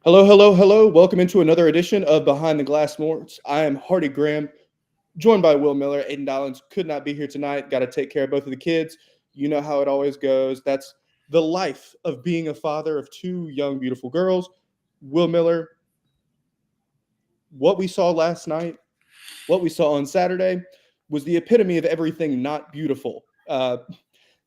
Hello, hello, hello. Welcome into another edition of Behind the Glass Morts. I am Hardy Graham, joined by Will Miller. Aiden Dollins could not be here tonight. Got to take care of both of the kids. You know how it always goes. That's the life of being a father of two young, beautiful girls. Will Miller, what we saw last night, what we saw on Saturday, was the epitome of everything not beautiful.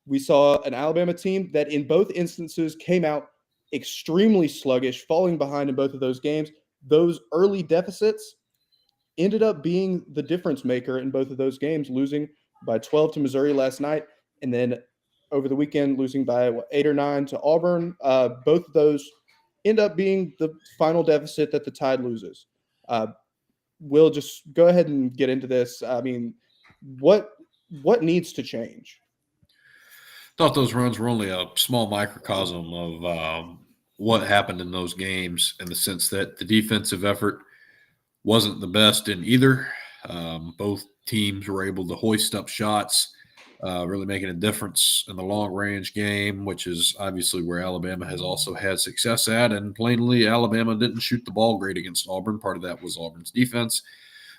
We saw an Alabama team that in both instances came out extremely sluggish, falling behind in both of those games. Those early deficits ended up being the difference maker in both of those games, losing by 12 to Missouri last night, and then over the weekend losing by 8 or 9 to Auburn. Both of those end up being the final deficit that the Tide loses. Uh, we'll just go ahead and get into this. I mean, what what needs to change? Thought those runs were only a small microcosm of what happened in those games in the sense that the defensive effort wasn't the best in either. Both teams were able to hoist up shots, really making a difference in the long range game, which is obviously where Alabama has also had success at. And plainly, Alabama didn't shoot the ball great against Auburn. Part of that was Auburn's defense.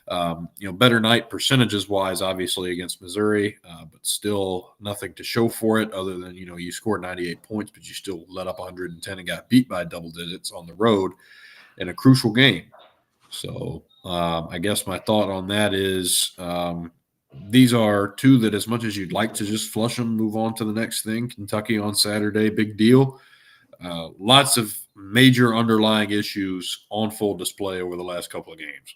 Better night percentages wise, obviously against Missouri, but still nothing to show for it other than, you scored 98 points, but you still let up 110 and got beat by double digits on the road in a crucial game. So I guess my thought on that is these are two that as much as you'd like to just flush them, move on to the next thing. Kentucky on Saturday, big deal. Lots of major underlying issues on full display over the last couple of games.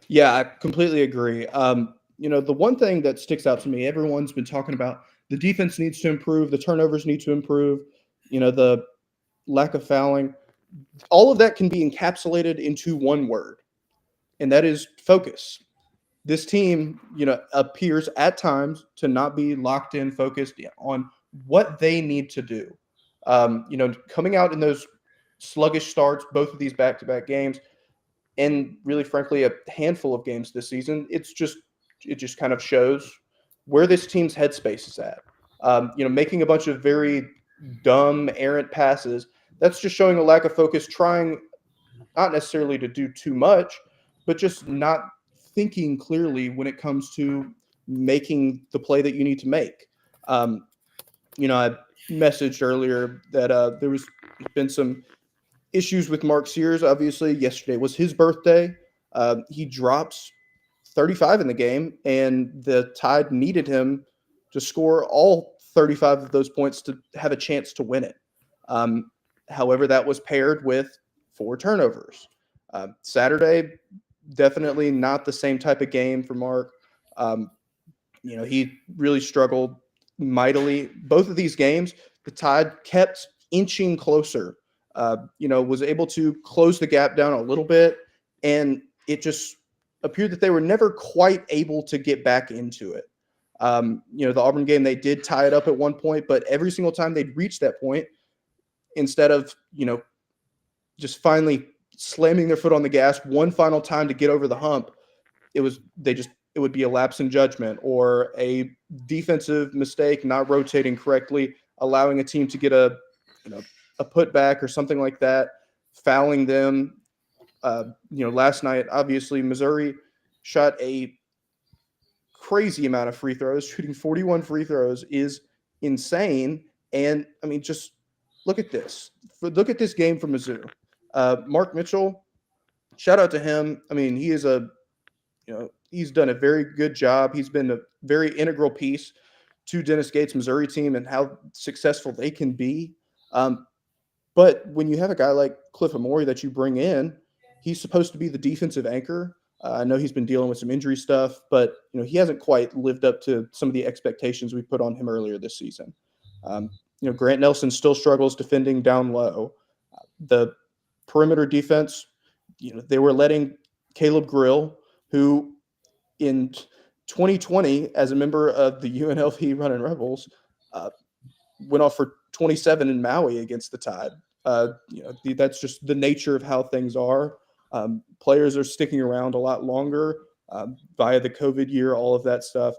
Yeah, I completely agree. The one thing that sticks out to me, everyone's been talking about the defense needs to improve, the turnovers need to improve, the lack of fouling. All of that can be encapsulated into one word, and that is focus. This team, appears at times to not be locked in, focused on what they need to do. Coming out in those sluggish starts, both of these back-to-back games, and really frankly a handful of games this season, it just kind of shows where this team's headspace is at. Making a bunch of very dumb errant passes, that's just showing a lack of focus, trying not necessarily to do too much, but just not thinking clearly when it comes to making the play that you need to make. I messaged earlier that there was been some issues with Mark Sears. Obviously, yesterday was his birthday. He drops 35 in the game, and the Tide needed him to score all 35 of those points to have a chance to win it. However, that was paired with 4 turnovers. Saturday, definitely not the same type of game for Mark. He really struggled mightily. Both of these games, the Tide kept inching closer. Was able to close the gap down a little bit, and it just appeared that they were never quite able to get back into it. The Auburn game, they did tie it up at one point, but every single time they'd reach that point, instead of, just finally slamming their foot on the gas one final time to get over the hump, it would be a lapse in judgment or a defensive mistake, not rotating correctly, allowing a team to get a putback or something like that, fouling them. Last night, obviously, Missouri shot a crazy amount of free throws. Shooting 41 free throws is insane. And, I mean, just look at this. Look at this game from Mizzou. Mark Mitchell, shout out to him. I mean, he's done a very good job. He's been a very integral piece to Dennis Gates' Missouri team and how successful they can be. But when you have a guy like Cliff Amore that you bring in, he's supposed to be the defensive anchor. I know he's been dealing with some injury stuff, but he hasn't quite lived up to some of the expectations we put on him earlier this season. Grant Nelson still struggles defending down low. The perimeter defense, they were letting Caleb Grill, who in 2020, as a member of the UNLV Running Rebels, went off for 27 in Maui against the Tide. That's just the nature of how things are. Players are sticking around a lot longer via the COVID year, all of that stuff.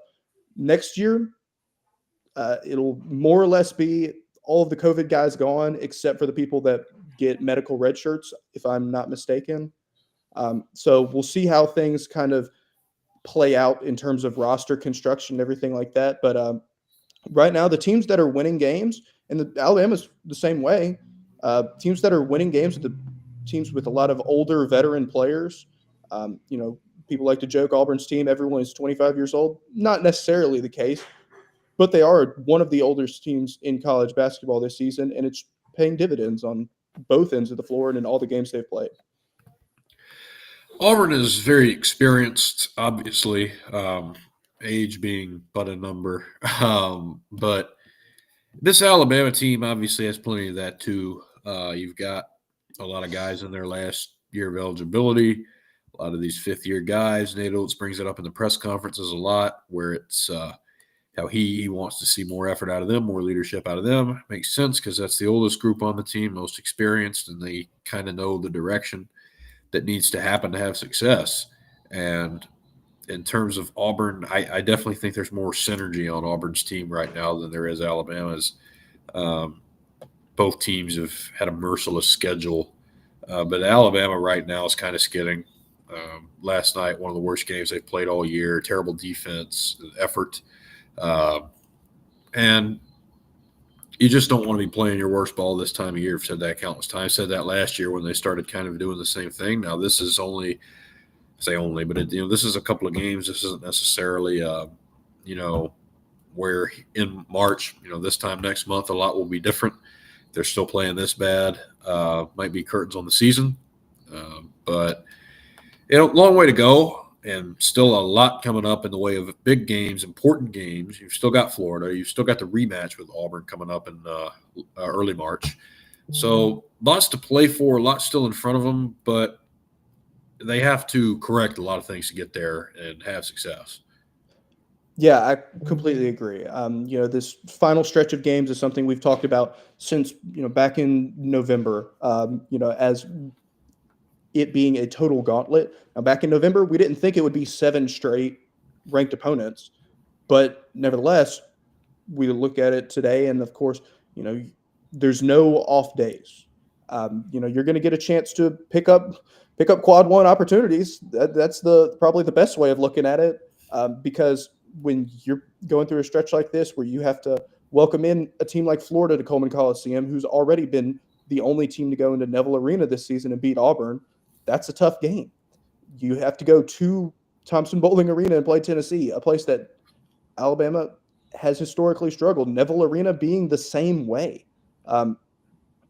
Next year, it'll more or less be all of the COVID guys gone, except for the people that get medical red shirts, if I'm not mistaken. So we'll see how things kind of play out in terms of roster construction and everything like that. But right now, the teams that are winning games, and Alabama's the same way, teams that are winning games, the teams with a lot of older veteran players. You know, people like to joke Auburn's team, everyone is 25 years old. Not necessarily the case, but they are one of the oldest teams in college basketball this season, and it's paying dividends on both ends of the floor and in all the games they've played. Auburn is very experienced, obviously, age being but a number. But this Alabama team obviously has plenty of that too. You've got a lot of guys in their last year of eligibility, a lot of these fifth-year guys. Nate Oates brings it up in the press conferences a lot, where it's how he wants to see more effort out of them, more leadership out of them. Makes sense because that's the oldest group on the team, most experienced, and they kind of know the direction that needs to happen to have success. And in terms of Auburn, I definitely think there's more synergy on Auburn's team right now than there is Alabama's. Both teams have had a merciless schedule, but Alabama right now is kind of skidding. Last night, one of the worst games they've played all year, terrible defense, effort. And you just don't want to be playing your worst ball this time of year. I've said that countless times. Said that last year when they started kind of doing the same thing. Now this is only, but this is a couple of games. This isn't necessarily, where in March, this time next month, a lot will be different. They're still playing this bad. Might be curtains on the season, but long way to go. And still a lot coming up in the way of big games, important games. You've still got Florida. You've still got the rematch with Auburn coming up in early March. So lots to play for, lots still in front of them, but they have to correct a lot of things to get there and have success. Yeah, I completely agree. This final stretch of games is something we've talked about since, back in November, as it being a total gauntlet. Now, back in November, we didn't think it would be 7 straight ranked opponents, but nevertheless, we look at it today, and of course, there's no off days. You're going to get a chance to pick up quad one opportunities. That's probably the best way of looking at it, because when you're going through a stretch like this, where you have to welcome in a team like Florida to Coleman Coliseum, who's already been the only team to go into Neville Arena this season and beat Auburn, that's a tough game. You have to go to Thompson Bowling Arena and play Tennessee, a place that Alabama has historically struggled. Neville Arena being the same way.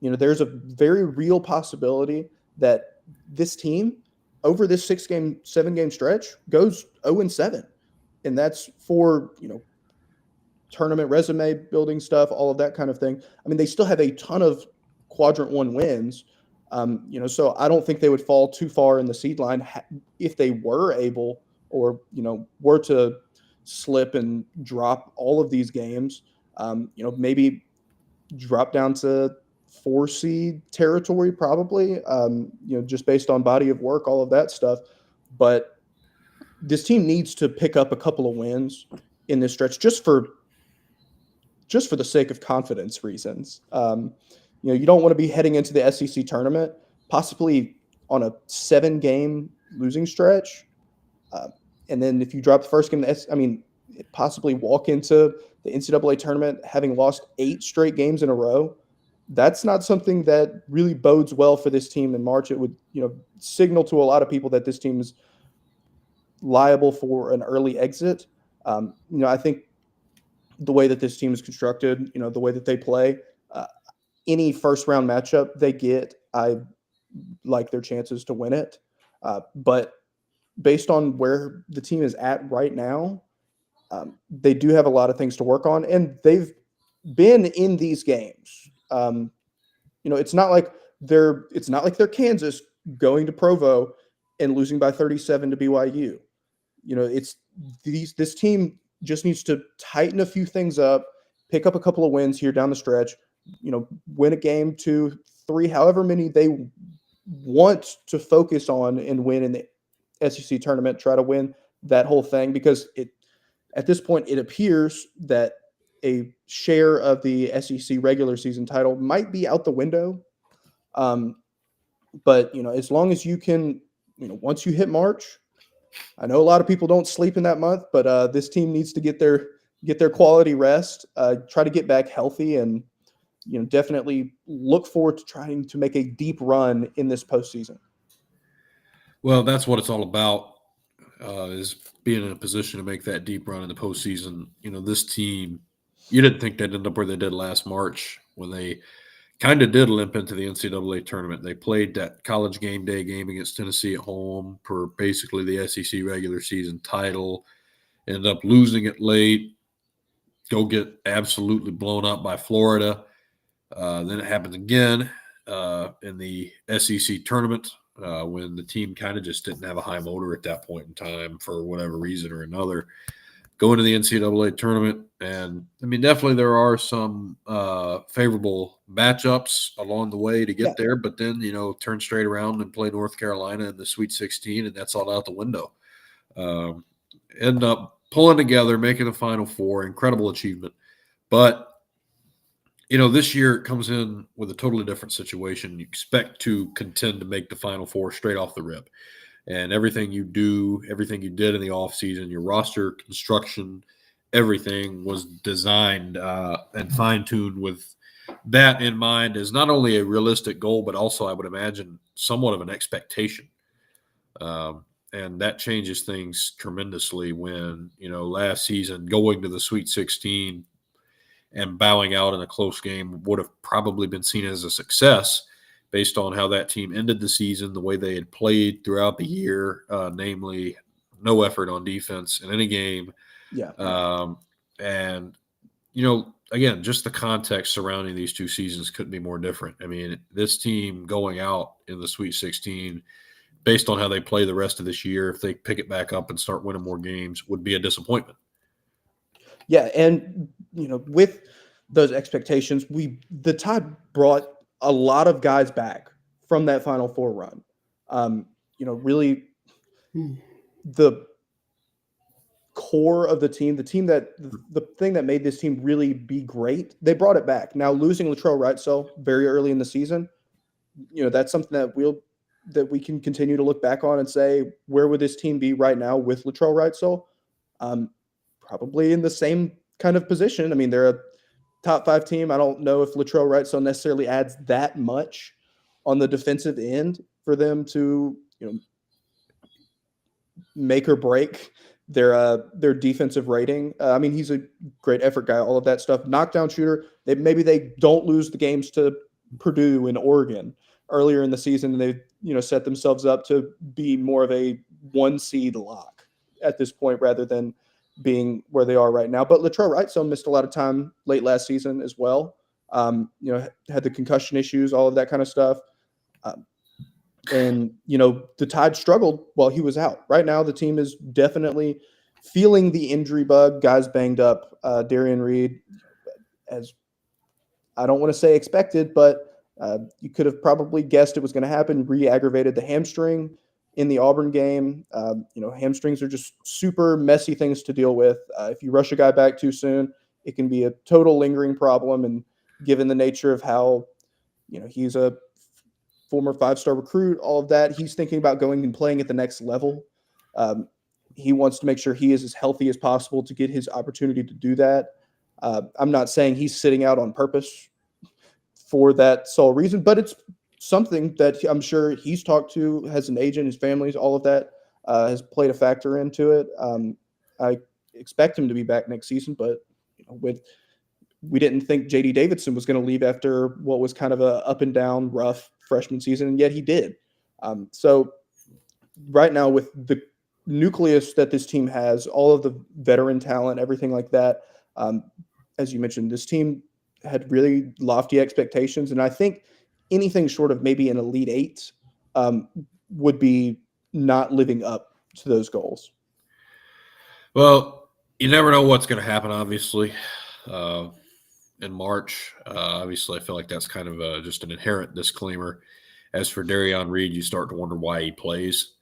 There's a very real possibility that this team, over this 7-game stretch, goes 0-7. And that's for, tournament resume building stuff, all of that kind of thing. I mean, they still have a ton of quadrant 1 wins. So I don't think they would fall too far in the seed line if they were able, or, were to slip and drop all of these games, maybe drop down to 4 seed territory, probably, just based on body of work, all of that stuff. But this team needs to pick up a couple of wins in this stretch, just for the sake of confidence reasons. You don't want to be heading into the SEC tournament, possibly on a 7-game losing stretch. And then if you drop the first game, possibly walk into the NCAA tournament having lost 8 straight games in a row. That's not something that really bodes well for this team in March. It would, signal to a lot of people that this team is liable for an early exit. I think the way that this team is constructed, the way that they play, any first-round matchup they get, I like their chances to win it. But based on where the team is at right now, they do have a lot of things to work on, and they've been in these games. It's not like they're Kansas going to Provo and losing by 37 to BYU. This team just needs to tighten a few things up, pick up a couple of wins here down the stretch, win a game, 2, 3, however many they want to focus on and win in the SEC tournament, try to win that whole thing, because at this point, it appears that a share of the SEC regular season title might be out the window. But as long as you can, once you hit March, I know a lot of people don't sleep in that month, but this team needs to get their quality rest, try to get back healthy, and definitely look forward to trying to make a deep run in this postseason. Well, that's what it's all about, is being in a position to make that deep run in the postseason. This team, you didn't think they'd end up where they did last March when they kind of did limp into the NCAA tournament. They played that college game day game against Tennessee at home for basically the SEC regular season title, ended up losing it late, go get absolutely blown up by Florida. Then it happens again in the SEC tournament when the team kind of just didn't have a high motor at that point in time for whatever reason or another. Go into the NCAA tournament, and I mean, definitely there are some favorable matchups along the way to get there, but then turn straight around and play North Carolina in the Sweet 16, and that's all out the window. End up pulling together, making the Final Four, incredible achievement. But this year it comes in with a totally different situation. You expect to contend to make the Final Four straight off the rip. And everything you do, everything you did in the offseason, your roster construction, everything was designed and fine-tuned with that in mind as not only a realistic goal, but also, I would imagine, somewhat of an expectation. And that changes things tremendously when, last season going to the Sweet 16 and bowing out in a close game would have probably been seen as a success based on how that team ended the season, the way they had played throughout the year, namely no effort on defense in any game. Yeah. And, again, just the context surrounding these two seasons couldn't be more different. I mean, this team going out in the Sweet 16, based on how they play the rest of this year, if they pick it back up and start winning more games, would be a disappointment. Yeah, and with those expectations, the Tide brought a lot of guys back from that Final Four run. Really the core of the team that the thing that made this team really be great, they brought it back. Now losing Latrell Wrightsell very early in the season, that's something that we can continue to look back on and say, where would this team be right now with Latrell Wrightsell? Probably in the same kind of position. I mean, they're a top 5 team. I don't know if Latrell Wrightsell necessarily adds that much on the defensive end for them to, make or break their defensive rating. I mean, he's a great effort guy, all of that stuff. Knockdown shooter. Maybe they don't lose the games to Purdue and Oregon earlier in the season, and they set themselves up to be more of a 1 seed lock at this point rather than being where they are right now. But Latrell Wrightsell missed a lot of time late last season as well. Had the concussion issues, all of that kind of stuff. And the Tide struggled while he was out. Right now, the team is definitely feeling the injury bug. Guys banged up. Darian Reed, as I don't want to say expected, but you could have probably guessed it was going to happen. Re-aggravated the hamstring in the Auburn game. Hamstrings are just super messy things to deal with. If you rush a guy back too soon, it can be a total lingering problem. And given the nature of how, he's a former 5-star recruit, all of that, he's thinking about going and playing at the next level. He wants to make sure he is as healthy as possible to get his opportunity to do that. I'm not saying he's sitting out on purpose for that sole reason, but it's something that I'm sure he's talked to, has an agent, his family's, all of that has played a factor into it. I expect him to be back next season, but we didn't think J.D. Davidson was going to leave after what was kind of a up and down, rough freshman season, and yet he did. So right now, with the nucleus that this team has, all of the veteran talent, everything like that, as you mentioned, this team had really lofty expectations, and I think anything short of maybe an Elite Eight would be not living up to those goals. Well, you never know what's going to happen, obviously, in March. Obviously, I feel like that's kind of just an inherent disclaimer. As for Darian Reed, you start to wonder why he plays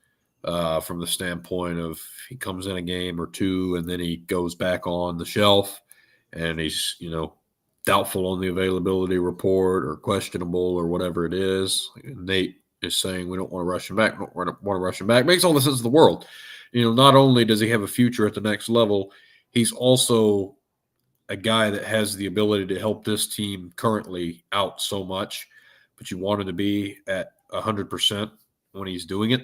from the standpoint of he comes in a game or two and then he goes back on the shelf and he's, doubtful on the availability report or questionable or whatever it is. Nate is saying we don't want to rush him back. We don't want to rush him back. Makes all the sense in the world. Not only does he have a future at the next level, he's also a guy that has the ability to help this team currently out so much, but you want him to be at 100% when he's doing it.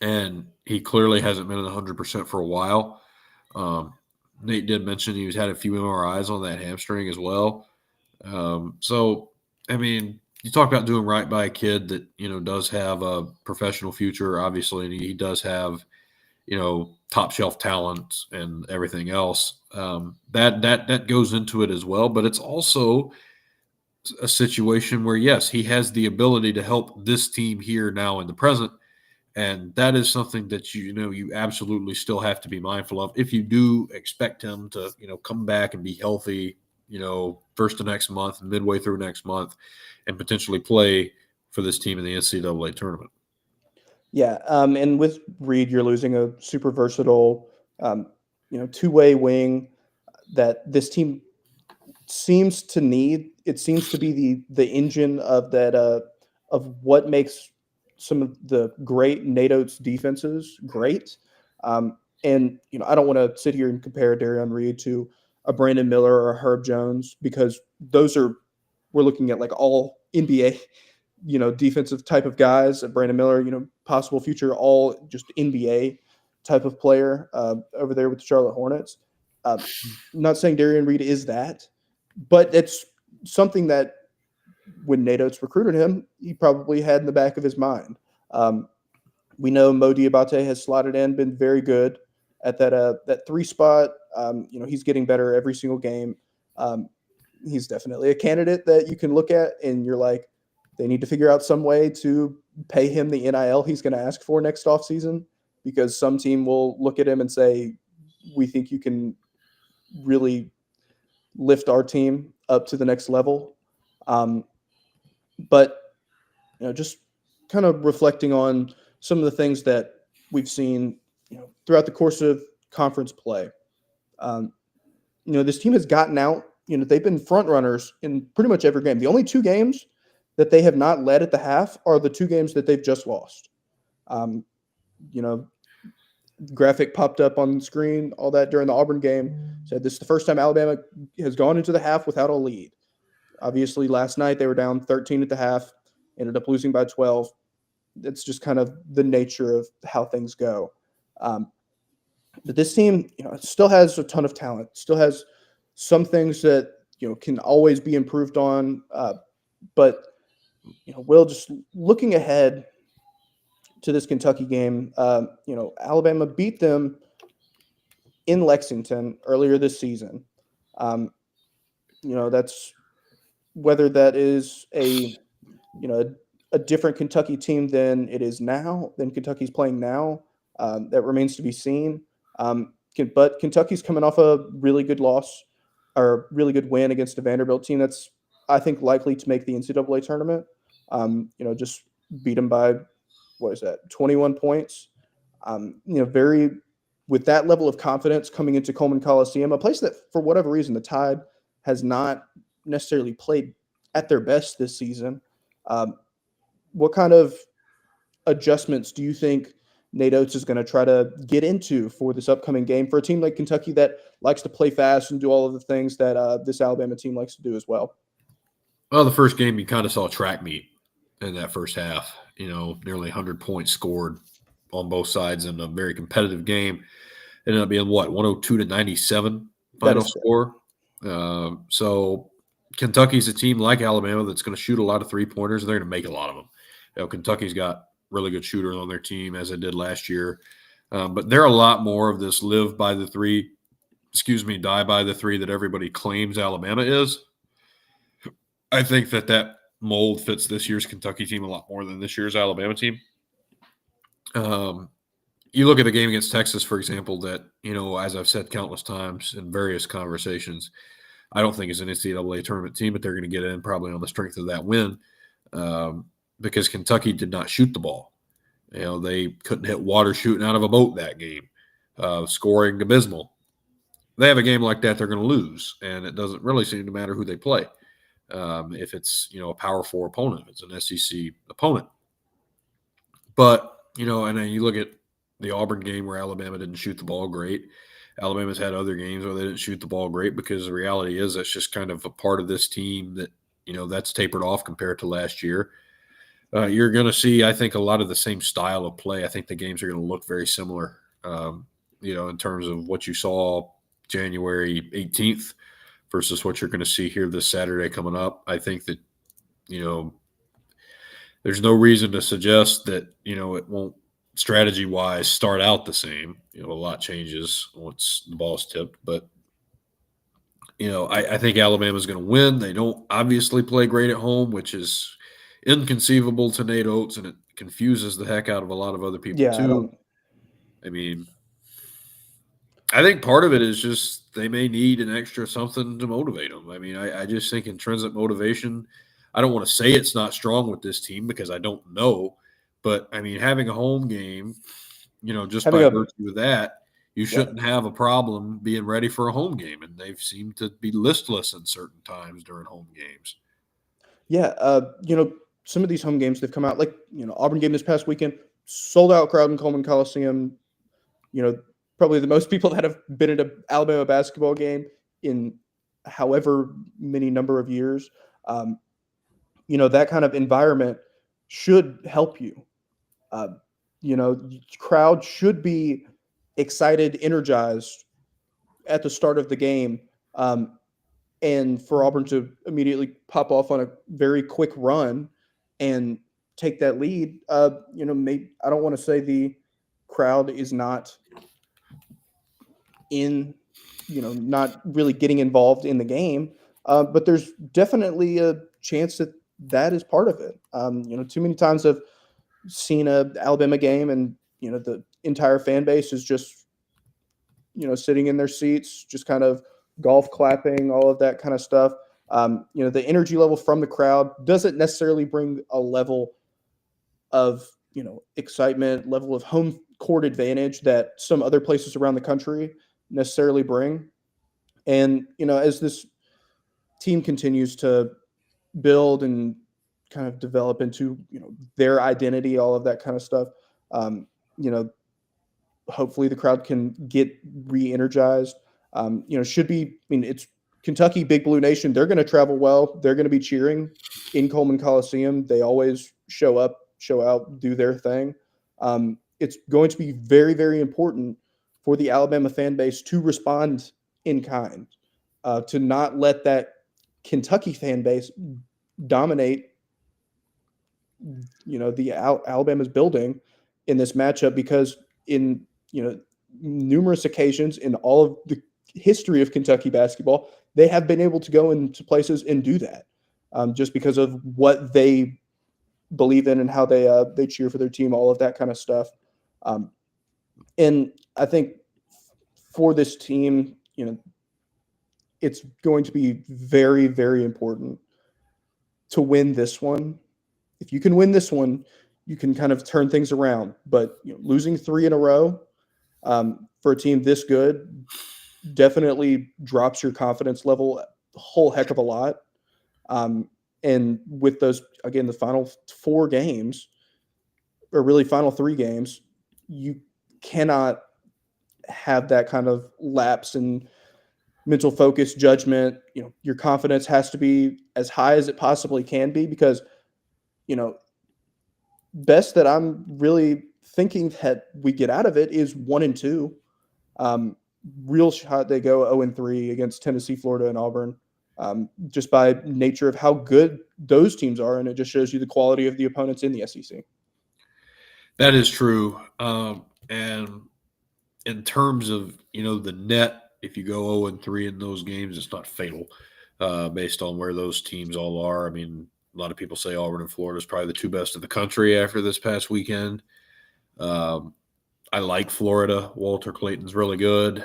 And he clearly hasn't been at 100% for a while. Nate did mention he's had a few MRIs on that hamstring as well. So, I mean, you talk about doing right by a kid that, does have a professional future, obviously, and he does have, top shelf talent and everything else. That goes into it as well, but it's also a situation where, yes, he has the ability to help this team here now in the present. And that is something that you absolutely still have to be mindful of if you do expect him to come back and be healthy first of next month, midway through next month, and potentially play for this team in the NCAA tournament. Yeah, and with Reed, you're losing a super versatile, two-way wing that this team seems to need. It seems to be the engine of that of what makes some of the great Nate Oates defenses great. And I don't want to sit here and compare Darion Reed to a Brandon Miller or a Herb Jones, because we're looking at like all NBA defensive type of guys. Brandon Miller, possible future all just NBA type of player over there with the Charlotte Hornets. Not saying Darion Reed is that, but it's something that when Nate Oates recruited him, he probably had in the back of his mind. We know Mo Diabate has slotted in, been very good at that 3 spot. He's getting better every single game. He's definitely a candidate that you can look at and you're like, they need to figure out some way to pay him the NIL he's going to ask for next offseason, because some team will look at him and say, we think you can really lift our team up to the next level. But just kind of reflecting on some of the things that we've seen throughout the course of conference play. This team has gotten out. They've been front runners in pretty much every game. The only 2 games that they have not led at the half are the 2 games that they've just lost. Graphic popped up on the screen, all that during the Auburn game, said this is the first time Alabama has gone into the half without a lead. Obviously, last night they were down 13 at the half, ended up losing by 12. It's just kind of the nature of how things go. But this team, still has a ton of talent, still has some things that, can always be improved on. But Will, just looking ahead to this Kentucky game, Alabama beat them in Lexington earlier this season. That's whether that is a different Kentucky team than it is now, than Kentucky's playing now. That remains to be seen. But Kentucky's coming off a really good loss or really good win against a Vanderbilt team that's, I think, likely to make the NCAA tournament. Just beat them by, 21 points. Very with that level of confidence coming into Coleman Coliseum, a place that for whatever reason the Tide has not necessarily played at their best this season. What kind of adjustments do you think Nate Oates is going to try to get into for this upcoming game for a team like Kentucky that likes to play fast and do all of the things that this Alabama team likes to do as well? Well, the first game you kind of saw track meet in that first half. Nearly 100 points scored on both sides in a very competitive game. It ended up being 102-97 final score. So Kentucky's a team like Alabama that's going to shoot a lot of 3-pointers, and they're going to make a lot of them. Kentucky's got really good shooters on their team, as they did last year. But they're a lot more of this die by the three that everybody claims Alabama is. I think that mold fits this year's Kentucky team a lot more than this year's Alabama team. You look at the game against Texas, for example, that, as I've said countless times in various conversations, I don't think it's an NCAA tournament team, but they're going to get in probably on the strength of that win because Kentucky did not shoot the ball. They couldn't hit water shooting out of a boat that game. Scoring abysmal. they have a game like that, they're going to lose, and it doesn't really seem to matter who they play. If it's a Power Four opponent, if it's an SEC opponent. But and then you look at the Auburn game where Alabama didn't shoot the ball great. Alabama's had other games where they didn't shoot the ball great because the reality is that's just kind of a part of this team that that's tapered off compared to last year. You're going to see, I think, a lot of the same style of play. I think the games are going to look very similar. In terms of what you saw January 18th versus what you're going to see here this Saturday coming up. I think that, there's no reason to suggest that, it won't strategy-wise start out the same. A lot changes once the ball's tipped. But, I think Alabama's going to win. They don't obviously play great at home, which is inconceivable to Nate Oates, and it confuses the heck out of a lot of other people Yeah, too. I mean, I think part of it is just they may need an extra something to motivate them. I mean, I just think intrinsic motivation, I don't want to say it's not strong with this team because I don't know. But, I mean, having a home game, just by virtue of that, you shouldn't have a problem being ready for a home game. And they've seemed to be listless in certain times during home games. Yeah, some of these home games, they've come out like, Auburn game this past weekend, sold out crowd in Coleman Coliseum. Probably the most people that have been at an Alabama basketball game in however many number of years. That kind of environment should help you. Crowd should be excited, energized at the start of the game. And for Auburn to immediately pop off on a very quick run and take that lead, maybe I don't want to say the crowd is not not really getting involved in the game, but there's definitely a chance that is part of it. Too many times I've seen a Alabama game and the entire fan base is just sitting in their seats, just kind of golf clapping, all of that kind of stuff. The energy level from the crowd doesn't necessarily bring a level of excitement, level of home court advantage that some other places around the country necessarily bring. And as this team continues to build and kind of develop into their identity, all of that kind of stuff, hopefully the crowd can get re-energized. Should be, I mean, it's Kentucky, Big Blue Nation. They're going to travel well. They're going to be cheering in Coleman Coliseum. They always show up, show out, do their thing. It's going to be very, very important for the Alabama fan base to respond in kind, to not let that Kentucky fan base dominate, the Alabama's building in this matchup, because in, numerous occasions in all of the history of Kentucky basketball, they have been able to go into places and do that, just because of what they believe in and how they cheer for their team, all of that kind of stuff. And I think for this team, it's going to be very, very important to win this one. If you can win this one, you can kind of turn things around. But losing 3 in a row for a team this good definitely drops your confidence level a whole heck of a lot. And with those, again, the final 4 games, or really final 3 games, you cannot have that kind of lapse in mental focus, judgment. Your confidence has to be as high as it possibly can be, because, best that I'm really thinking that we get out of it is 1-2. Real shot they go 0-3 against Tennessee, Florida, and Auburn, just by nature of how good those teams are, and it just shows you the quality of the opponents in the SEC. That is true. And in terms of, the net, if you go 0-3 in those games, it's not fatal based on where those teams all are. I mean, a lot of people say Auburn and Florida is probably the 2 best in the country after this past weekend. I like Florida. Walter Clayton's really good.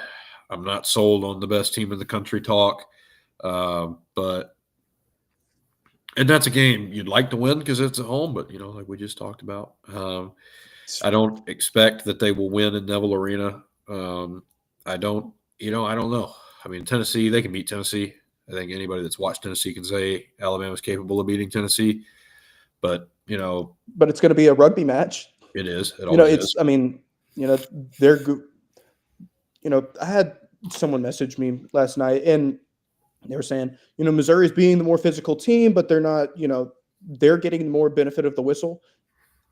I'm not sold on the best team in the country talk. But that's a game you'd like to win because it's at home, but, like we just talked about, I don't expect that they will win in Neville Arena. I don't know. I mean, Tennessee, they can beat Tennessee. I think anybody that's watched Tennessee can say Alabama's capable of beating Tennessee. But, But it's going to be a rugby match. it is. It always is. I mean, they're good. I had someone message me last night and they were saying, Missouri's being the more physical team, but they're not, they're getting more benefit of the whistle.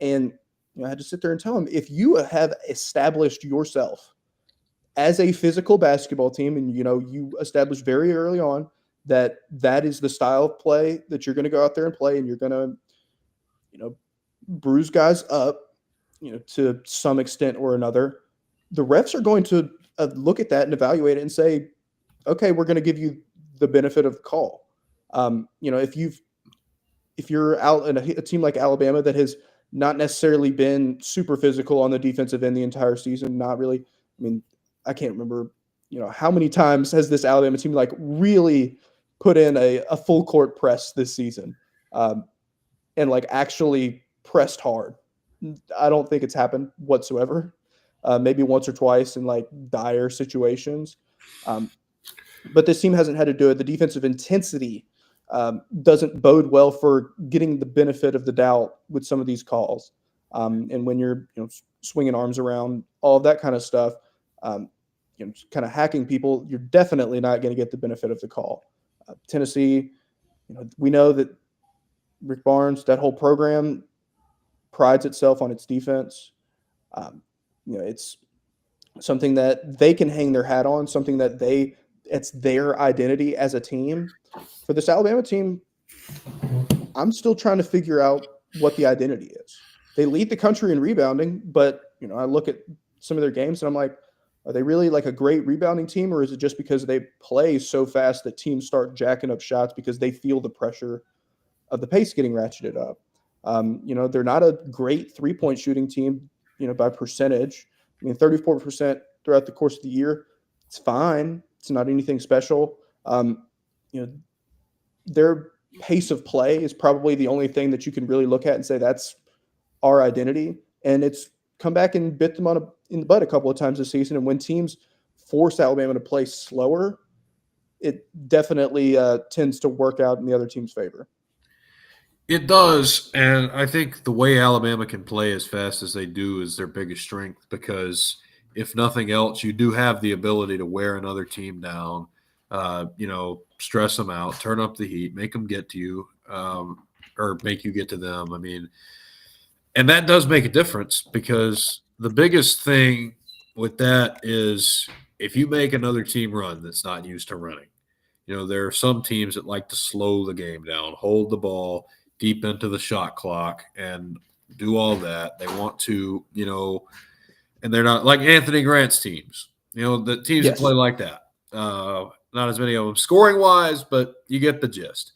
And I had to sit there and tell them, if you have established yourself as a physical basketball team, and you established very early on that is the style of play that you're going to go out there and play, and you're going to, bruise guys up, to some extent or another, the refs are going to look at that and evaluate it and say, okay, we're going to give you the benefit of the call. If you're out in a team like Alabama that has not necessarily been super physical on the defensive end the entire season, not really. I mean, I can't remember, how many times has this Alabama team really put in a full court press this season, and actually pressed hard. I don't think it's happened whatsoever. Maybe once or twice in dire situations. But this team hasn't had to do it. The defensive intensity doesn't bode well for getting the benefit of the doubt with some of these calls. And when you're swinging arms around, all of that kind of stuff, kind of hacking people, you're definitely not going to get the benefit of the call. Tennessee, we know that Rick Barnes, that whole program prides itself on its defense. It's something that they can hang their hat on, something that it's their identity as a team. For this Alabama team, I'm still trying to figure out what the identity is. They lead the country in rebounding, but I look at some of their games and I'm like, are they really a great rebounding team, or is it just because they play so fast that teams start jacking up shots because they feel the pressure of the pace getting ratcheted up? They're not a great 3-point shooting team, by percentage. I mean, 34% throughout the course of the year, it's fine. It's not anything special. Their pace of play is probably the only thing that you can really look at and say that's our identity. And it's come back and bit them in the butt a couple of times this season. And when teams force Alabama to play slower, it definitely tends to work out in the other team's favor. It does, and I think the way Alabama can play as fast as they do is their biggest strength, because if nothing else, you do have the ability to wear another team down, stress them out, turn up the heat, make them get to you, or make you get to them. I mean, and that does make a difference, because the biggest thing with that is if you make another team run that's not used to running. There are some teams that like to slow the game down, hold the ball deep into the shot clock and do all that. They want to, and they're not like Anthony Grant's teams, the teams that play like that. Not as many of them scoring wise, but you get the gist.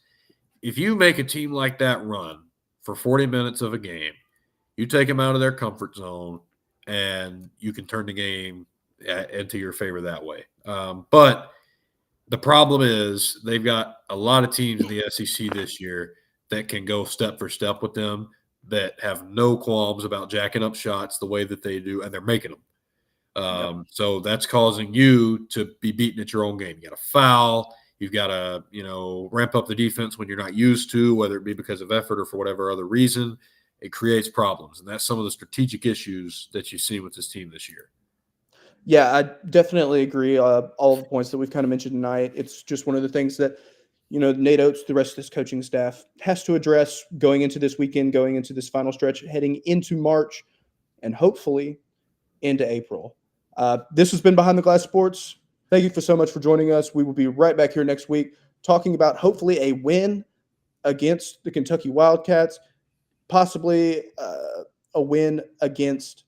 If you make a team like that run for 40 minutes of a game, you take them out of their comfort zone and you can turn the game into your favor that way. But the problem is they've got a lot of teams in the SEC this year that can go step for step with them, that have no qualms about jacking up shots the way that they do, and they're making them. So that's causing you to be beaten at your own game. You got to foul. You've got to, ramp up the defense when you're not used to, whether it be because of effort or for whatever other reason. It creates problems, and that's some of the strategic issues that you see with this team this year. Yeah, I definitely agree. All of the points that we've kind of mentioned tonight. It's just one of the things that, Nate Oates, the rest of this coaching staff, has to address going into this weekend, going into this final stretch, heading into March, and hopefully into April. This has been Behind the Glass Sports. Thank you so much for joining us. We will be right back here next week talking about hopefully a win against the Kentucky Wildcats, possibly a win against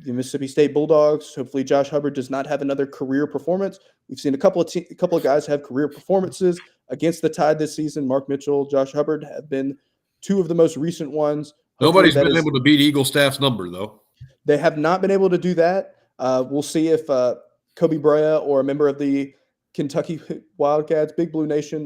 the Mississippi State Bulldogs. Hopefully Josh Hubbard does not have another career performance. We've seen a couple of guys have career performances against the Tide this season. Mark Mitchell, Josh Hubbard have been two of the most recent ones. Nobody's been able to beat Eagle Staff's number, though. They have not been able to do that. We'll see if Kobe Bryant or a member of the Kentucky Wildcats, Big Blue Nation,